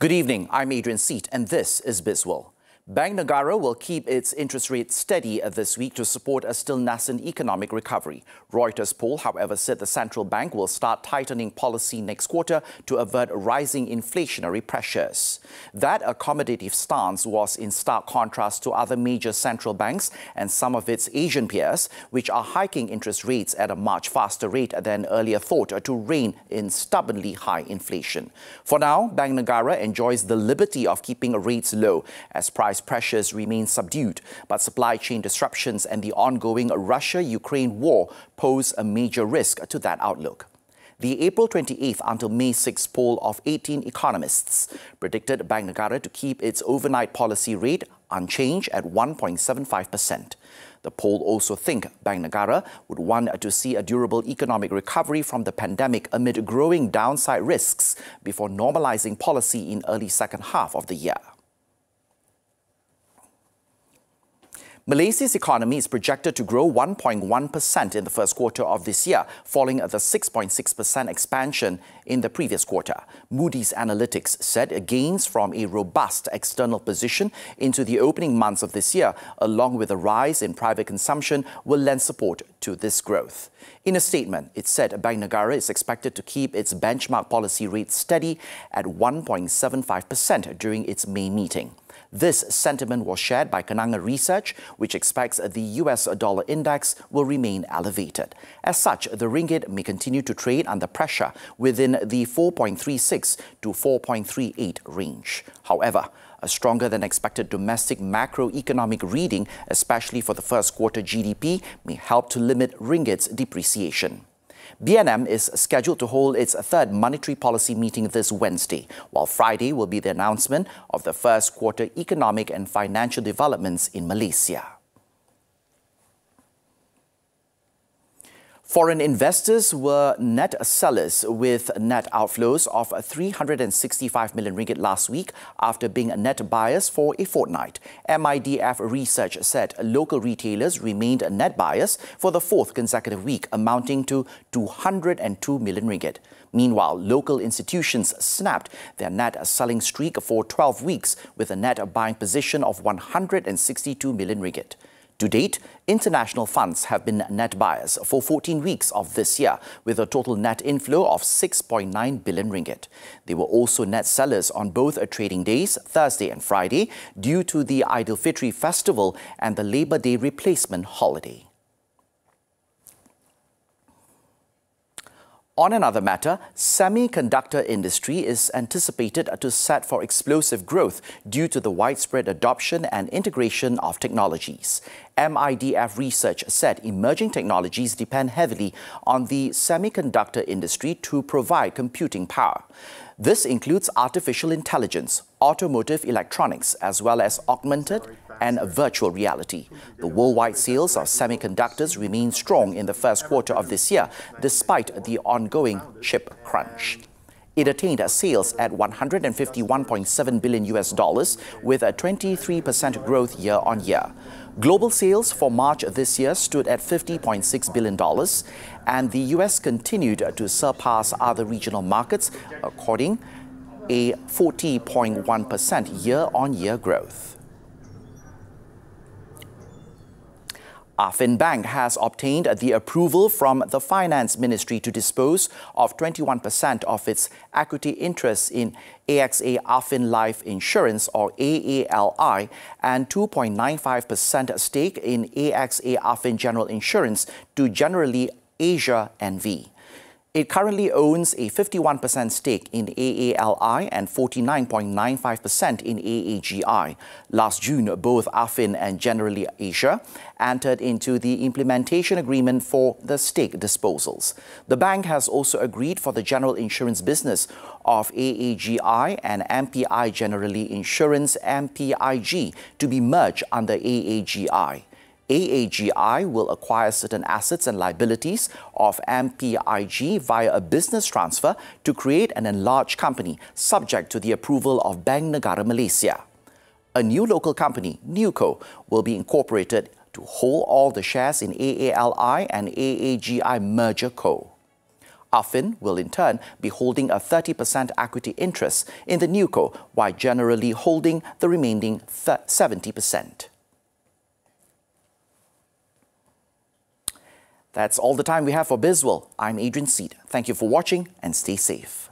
Good evening, I'm Adrian Seat and this is BizWorld. Bank Negara will keep its interest rate steady this week to support a still nascent economic recovery. Reuters poll, however, said the central bank will start tightening policy next quarter to avert rising inflationary pressures. That accommodative stance was in stark contrast to other major central banks and some of its Asian peers, which are hiking interest rates at a much faster rate than earlier thought to rein in stubbornly high inflation. For now, Bank Negara enjoys the liberty of keeping rates low as price pressures remain subdued, but supply chain disruptions and the ongoing Russia-Ukraine war pose a major risk to that outlook. The April 28th until May 6th poll of 18 economists predicted Bank Negara to keep its overnight policy rate unchanged at 1.75%. The poll also think Bank Negara would want to see a durable economic recovery from the pandemic amid growing downside risks before normalizing policy in early second half of the year. Malaysia's economy is projected to grow 1.1% in the first quarter of this year, following the 6.6% expansion in the previous quarter. Moody's Analytics said gains from a robust external position into the opening months of this year, along with a rise in private consumption, will lend support to this growth. In a statement, it said Bank Negara is expected to keep its benchmark policy rate steady at 1.75% during its May meeting. This sentiment was shared by Kenanga Research, which expects the US dollar index will remain elevated. As such, the ringgit may continue to trade under pressure within the 4.36 to 4.38 range. However, a stronger than expected domestic macroeconomic reading, especially for the first quarter GDP, may help to limit ringgit's depreciation. BNM is scheduled to hold its third monetary policy meeting this Wednesday, while Friday will be the announcement of the first quarter economic and financial developments in Malaysia. Foreign investors were net sellers with net outflows of 365 million ringgit last week after being net buyers for a fortnight. MIDF research said local retailers remained net buyers for the fourth consecutive week, amounting to 202 million ringgit. Meanwhile, local institutions snapped their net selling streak for 12 weeks with a net buying position of 162 million ringgit. To date, international funds have been net buyers for 14 weeks of this year, with a total net inflow of 6.9 billion ringgit. They were also net sellers on both trading days, Thursday and Friday, due to the Aidilfitri festival and the Labor Day replacement holiday. On another matter, semiconductor industry is anticipated to set for explosive growth due to the widespread adoption and integration of technologies. MIDF research said emerging technologies depend heavily on the semiconductor industry to provide computing power. This includes artificial intelligence, automotive electronics, as well as augmented and virtual reality. The worldwide sales of semiconductors remain strong in the first quarter of this year, despite the ongoing chip crunch. It attained sales at $151.7 billion with a 23% growth year on year. Global sales for March this year stood at $50.6 billion, and the US continued to surpass other regional markets, according a 40.1% year-on-year growth. Affin Bank has obtained the approval from the Finance Ministry to dispose of 21% of its equity interests in AXA Affin Life Insurance, or AALI, and 2.95% stake in AXA Affin General Insurance to Generali Asia NV. It currently owns a 51% stake in AALI and 49.95% in AAGI. Last June, both Affin and Generali Asia entered into the implementation agreement for the stake disposals. The bank has also agreed for the general insurance business of AAGI and MPI Generali Insurance MPIG to be merged under AAGI. AAGI will acquire certain assets and liabilities of MPIG via a business transfer to create an enlarged company subject to the approval of Bank Negara Malaysia. A new local company, Newco, will be incorporated to hold all the shares in AALI and AAGI Merger Co. AFIN will in turn be holding a 30% equity interest in the NewCo, while generally holding the remaining 70%. That's all the time we have for BizWorld. I'm Adrian Seed. Thank you for watching and stay safe.